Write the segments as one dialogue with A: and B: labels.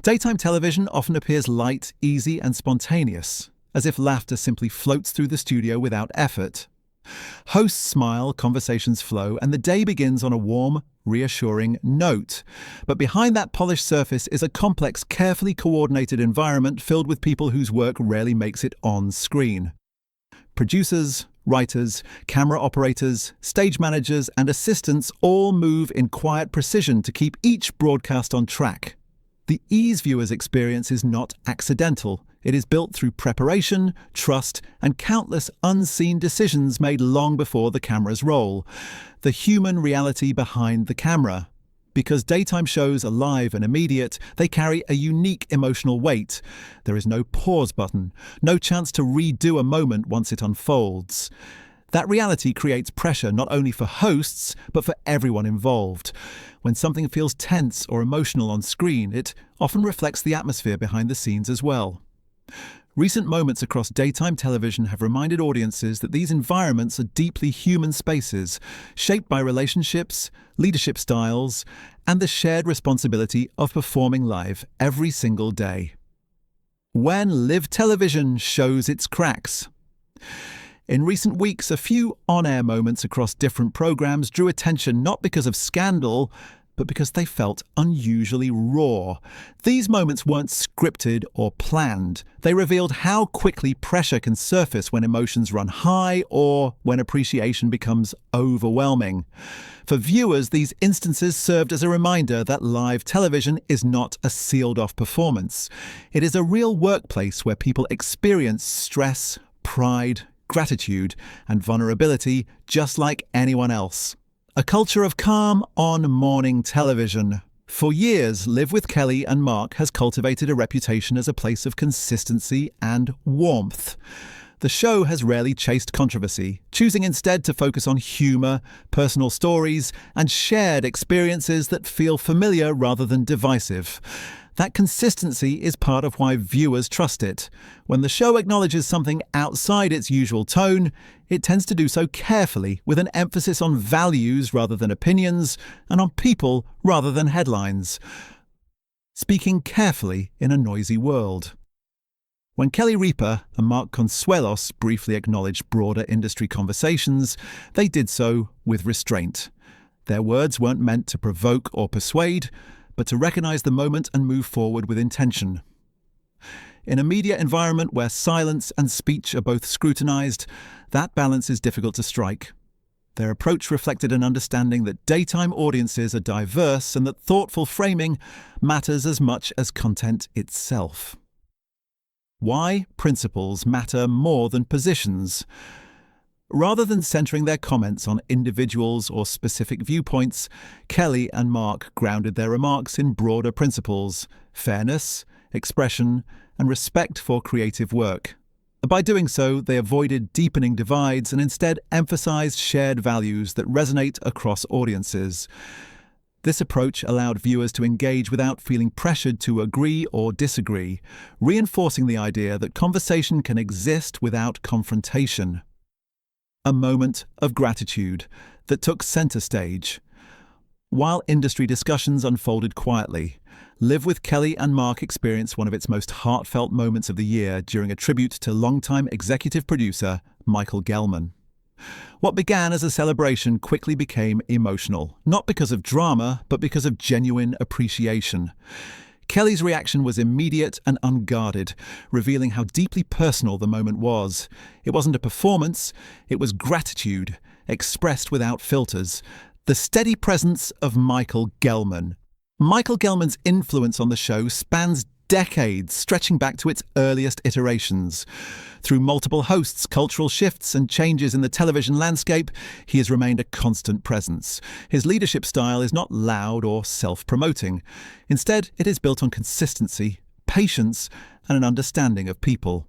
A: Daytime television often appears light, easy, and spontaneous, as if laughter simply floats through the studio without effort. Hosts smile, conversations flow, and the day begins on a warm, reassuring note. But behind that polished surface is a complex, carefully coordinated environment filled with people whose work rarely makes it on screen. Producers, writers, camera operators, stage managers, and assistants all move in quiet precision to keep each broadcast on track. The ease viewers experience is not accidental. It is built through preparation, trust, and countless unseen decisions made long before the cameras roll. The human reality behind the camera. Because daytime shows are live and immediate, they carry a unique emotional weight. There is no pause button, no chance to redo a moment once it unfolds. That reality creates pressure not only for hosts, but for everyone involved. When something feels tense or emotional on screen, it often reflects the atmosphere behind the scenes as well. Recent moments across daytime television have reminded audiences that these environments are deeply human spaces, shaped by relationships, leadership styles, and the shared responsibility of performing live every single day. When live television shows its cracks. In recent weeks, a few on-air moments across different programs drew attention not because of scandal, but because they felt unusually raw. These moments weren't scripted or planned. They revealed how quickly pressure can surface when emotions run high or when appreciation becomes overwhelming. For viewers, these instances served as a reminder that live television is not a sealed-off performance. It is a real workplace where people experience stress, pride, gratitude, and vulnerability just like anyone else. A culture of calm on morning television. For years, Live with Kelly and Mark has cultivated a reputation as a place of consistency and warmth. The show has rarely chased controversy, choosing instead to focus on humor, personal stories, and shared experiences that feel familiar rather than divisive. That consistency is part of why viewers trust it. When the show acknowledges something outside its usual tone, it tends to do so carefully, with an emphasis on values rather than opinions, and on people rather than headlines. Speaking carefully in a noisy world. When Kelly Ripa and Mark Consuelos briefly acknowledged broader industry conversations, they did so with restraint. Their words weren't meant to provoke or persuade, but to recognize the moment and move forward with intention. In a media environment where silence and speech are both scrutinized, that balance is difficult to strike. Their approach reflected an understanding that daytime audiences are diverse and that thoughtful framing matters as much as content itself. Why principles matter more than positions. Rather than centering their comments on individuals or specific viewpoints, Kelly and Mark grounded their remarks in broader principles: fairness, expression, and respect for creative work. By doing so, they avoided deepening divides and instead emphasized shared values that resonate across audiences. This approach allowed viewers to engage without feeling pressured to agree or disagree, reinforcing the idea that conversation can exist without confrontation. A moment of gratitude that took center stage. While industry discussions unfolded quietly, Live with Kelly and Mark experienced one of its most heartfelt moments of the year during a tribute to longtime executive producer Michael Gelman. What began as a celebration quickly became emotional, not because of drama, but because of genuine appreciation. Kelly's reaction was immediate and unguarded, revealing how deeply personal the moment was. It wasn't a performance, it was gratitude, expressed without filters. The steady presence of Michael Gelman. Michael Gelman's influence on the show spans decades, stretching back to its earliest iterations. Through multiple hosts, cultural shifts, and changes in the television landscape, he has remained a constant presence. His leadership style is not loud or self-promoting. Instead, it is built on consistency, patience, and an understanding of people.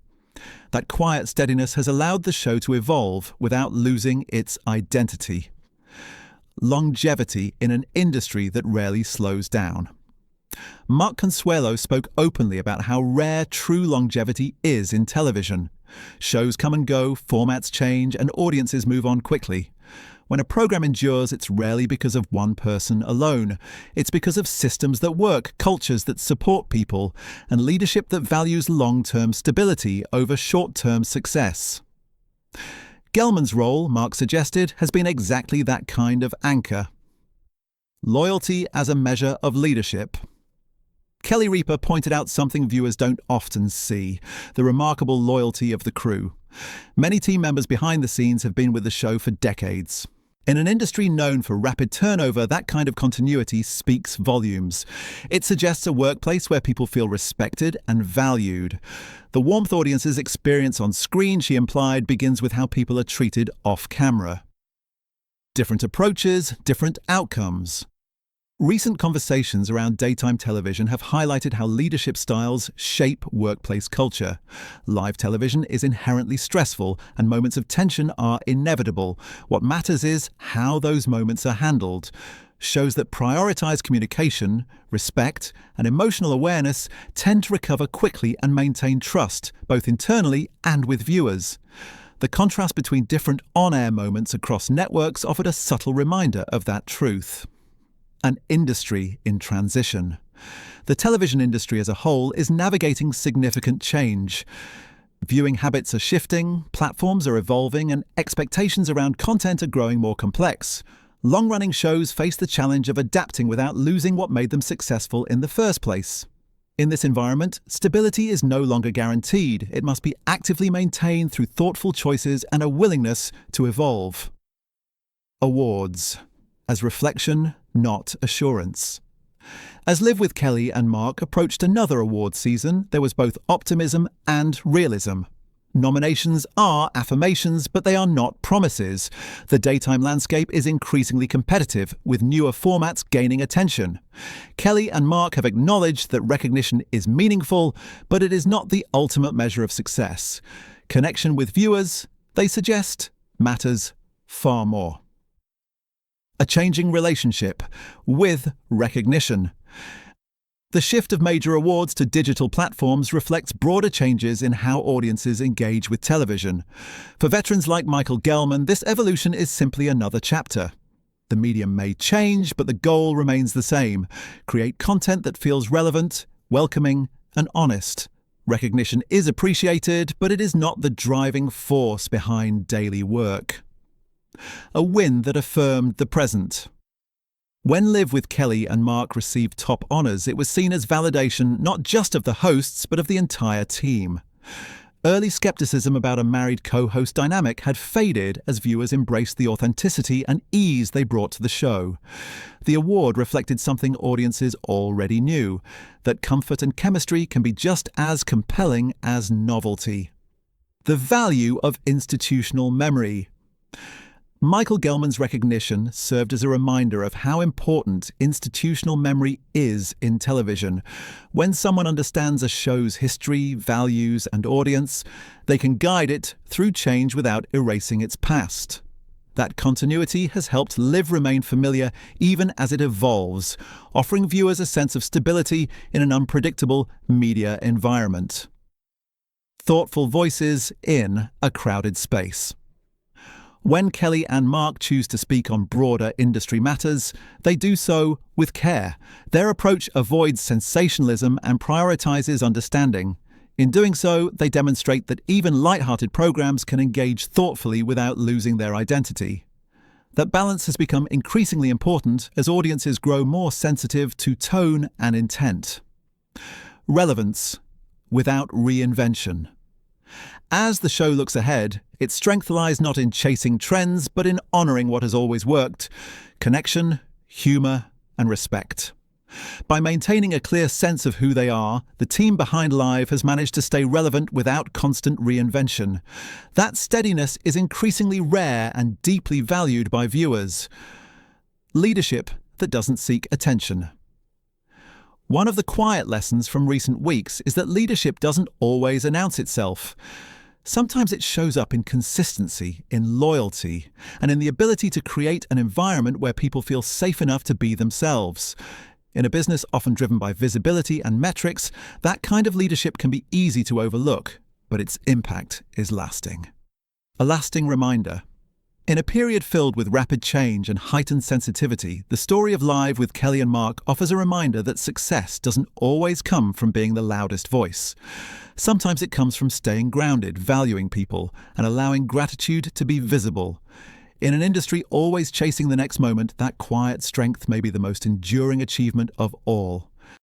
A: That quiet steadiness has allowed the show to evolve without losing its identity. Longevity in an industry that rarely slows down. Mark Consuelo spoke openly about how rare true longevity is in television. Shows come and go, formats change, and audiences move on quickly. When a program endures, it's rarely because of one person alone. It's because of systems that work, cultures that support people, and leadership that values long-term stability over short-term success. Gelman's role, Mark suggested, has been exactly that kind of anchor. Loyalty as a measure of leadership. Kelly Ripa pointed out something viewers don't often see: the remarkable loyalty of the crew. Many team members behind the scenes have been with the show for decades. In an industry known for rapid turnover, that kind of continuity speaks volumes. It suggests a workplace where people feel respected and valued. The warmth audiences experience on screen, she implied, begins with how people are treated off-camera. Different approaches, different outcomes. Recent conversations around daytime television have highlighted how leadership styles shape workplace culture. Live television is inherently stressful, and moments of tension are inevitable. What matters is how those moments are handled. Shows that prioritize communication, respect, and emotional awareness tend to recover quickly and maintain trust, both internally and with viewers. The contrast between different on-air moments across networks offered a subtle reminder of that truth. An industry in transition. The television industry as a whole is navigating significant change. Viewing habits are shifting, platforms are evolving, and expectations around content are growing more complex. Long-running shows face the challenge of adapting without losing what made them successful in the first place. In this environment, stability is no longer guaranteed. It must be actively maintained through thoughtful choices and a willingness to evolve. Awards. As reflection, not assurance. As Live with Kelly and Mark approached another award season, there was both optimism and realism. Nominations are affirmations, but they are not promises. The daytime landscape is increasingly competitive, with newer formats gaining attention. Kelly and Mark have acknowledged that recognition is meaningful, but it is not the ultimate measure of success. Connection with viewers, they suggest, matters far more. A changing relationship with recognition. The shift of major awards to digital platforms reflects broader changes in how audiences engage with television. For veterans like Michael Gelman, this evolution is simply another chapter. The medium may change, but the goal remains the same: create content that feels relevant, welcoming, and honest. Recognition is appreciated, but it is not the driving force behind daily work. A win that affirmed the present. When Live with Kelly and Mark received top honours, it was seen as validation not just of the hosts, but of the entire team. Early skepticism about a married co-host dynamic had faded as viewers embraced the authenticity and ease they brought to the show. The award reflected something audiences already knew: that comfort and chemistry can be just as compelling as novelty. The value of institutional memory. Michael Gelman's recognition served as a reminder of how important institutional memory is in television. When someone understands a show's history, values, and audience, they can guide it through change without erasing its past. That continuity has helped Live remain familiar even as it evolves, offering viewers a sense of stability in an unpredictable media environment. Thoughtful voices in a crowded space. When Kelly and Mark choose to speak on broader industry matters, they do so with care. Their approach avoids sensationalism and prioritizes understanding. In doing so, they demonstrate that even light-hearted programs can engage thoughtfully without losing their identity. That balance has become increasingly important as audiences grow more sensitive to tone and intent. Relevance without reinvention. As the show looks ahead, its strength lies not in chasing trends, but in honouring what has always worked: connection, humour, and respect. By maintaining a clear sense of who they are, the team behind Live has managed to stay relevant without constant reinvention. That steadiness is increasingly rare and deeply valued by viewers. Leadership that doesn't seek attention. One of the quiet lessons from recent weeks is that leadership doesn't always announce itself. Sometimes it shows up in consistency, in loyalty, and in the ability to create an environment where people feel safe enough to be themselves. In a business often driven by visibility and metrics, that kind of leadership can be easy to overlook, but its impact is lasting. A lasting reminder. In a period filled with rapid change and heightened sensitivity, the story of Live with Kelly and Mark offers a reminder that success doesn't always come from being the loudest voice. Sometimes it comes from staying grounded, valuing people, and allowing gratitude to be visible. In an industry always chasing the next moment, that quiet strength may be the most enduring achievement of all.